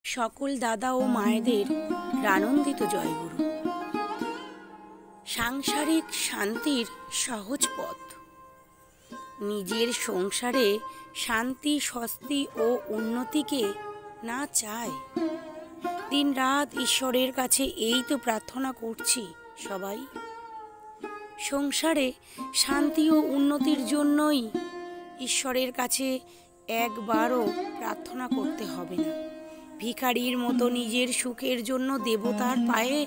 সকল দাদা ও মায়েদের আনন্দিত জয়গুরু। সাংসারিক শান্তির সহজ পথ। নিজের সংসারে শান্তি, স্বস্তি ও উন্নতিকে না চায়, দিন রাত ঈশ্বরের কাছে এই তো প্রার্থনা করছি সবাই। সংসারে শান্তি ও উন্নতির জন্যই ঈশ্বরের কাছে একবারও প্রার্থনা করতে হবে না। ভিখারির মতো নিজের সুখের জন্য দেবতার পায়ে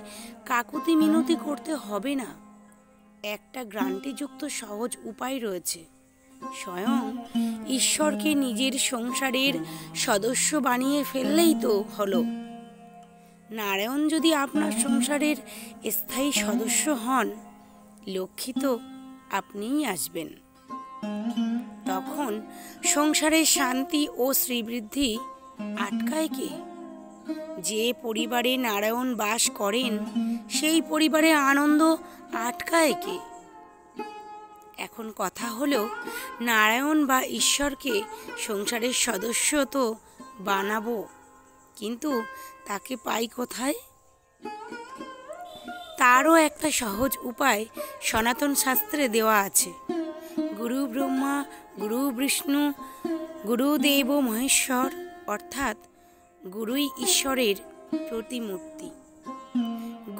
কাকুতি মিনতি করতে হবে না। একটা গ্যারান্টিযুক্ত সহজ উপায় রয়েছে। স্বয়ং ঈশ্বরকে নিজের সংসারের সদস্য বানিয়ে ফেললেই তো হলো। নারায়ণ যদি আপনার সংসারের স্থায়ী সদস্য হন, লক্ষ্মী তো আপনিই আসবেন। তখন সংসারের শান্তি ও শ্রীবৃদ্ধি আটকায় কে? যে পরিবারে নারায়ণ বাস করেন, সেই পরিবারে আনন্দ আটকায় কে? এখন কথা হলো, নারায়ণ বা ঈশ্বরকে সংসারের সদস্য তো বানাবো, কিন্তু তাকে পাই কোথায়? তারও একটা সহজ উপায় সনাতন শাস্ত্রে দেওয়া আছে। গুরু ব্রহ্মা, গুরু বিষ্ণু, গুরুদেব মহেশ্বর, অর্থাৎ গুরুই ঈশ্বরের প্রতিমূর্তি।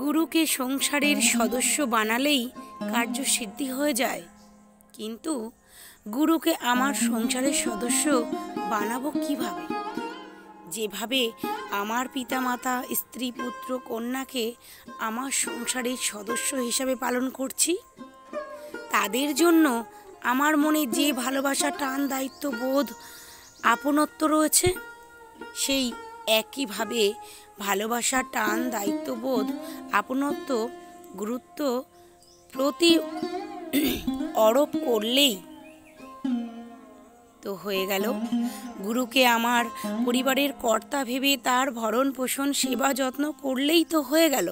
গুরুকে সংসারের সদস্য বানালেই কার্যসিদ্ধি হয়ে যায়। কিন্তু গুরুকে আমার সংসারের সদস্য বানাবো কিভাবে? যেভাবে আমার পিতামাতা, স্ত্রী, পুত্র, কন্যাকে আমার সংসারের সদস্য হিসাবে পালন করছি, তাদের জন্য আমার মনে যে ভালোবাসা, টান, দায়িত্ব বোধ, আপনত্ব রয়েছে, সেই একইভাবে ভালোবাসা, টান, দায়িত্ববোধ, আপনত্ব, গুরুত্ব প্রতি আরোপ করলেই তো হয়ে গেল। গুরুকে আমার পরিবারের কর্তা ভেবে তার ভরণ পোষণ, সেবা যত্ন করলেই তো হয়ে গেল।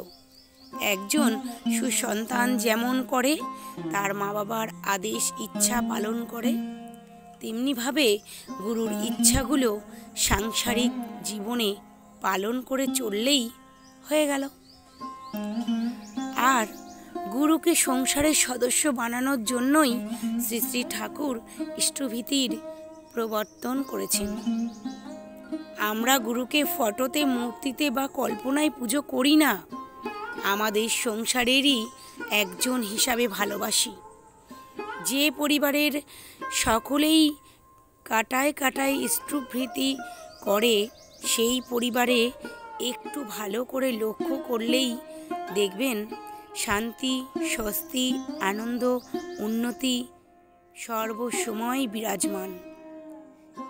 একজন সুসন্তান যেমন করে তার মা বাবার আদেশ ইচ্ছা পালন করে, তেমনিভাবে গুরুর ইচ্ছাগুলো সাংসারিক জীবনে পালন করে চললেই হয়ে গেল। আর গুরুকে সংসারের সদস্য বানানোর জন্যই শ্রী শ্রী ঠাকুর ইষ্টভীতির প্রবর্তন করেছেন। আমরা গুরুকে ফটোতে, মূর্তিতে বা কল্পনায় পুজো করি না, আমাদের সংসারেরই একজন হিসাবে ভালোবাসি। যে পরিবারের সকলেই কাটায় কাটায় ইষ্টভীতি করে, সেই পরিবারে একটু ভালো করে লক্ষ্য করলেই দেখবেন শান্তি, স্বস্তি, আনন্দ, উন্নতি সর্বসময় বিরাজমান।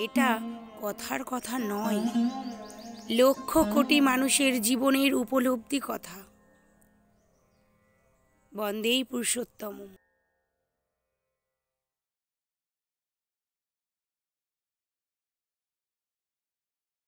এটা কথার কথা নয়, লক্ষ কোটি মানুষের জীবনের উপলব্ধি কথা। বন্দেই পুরুষোত্তম।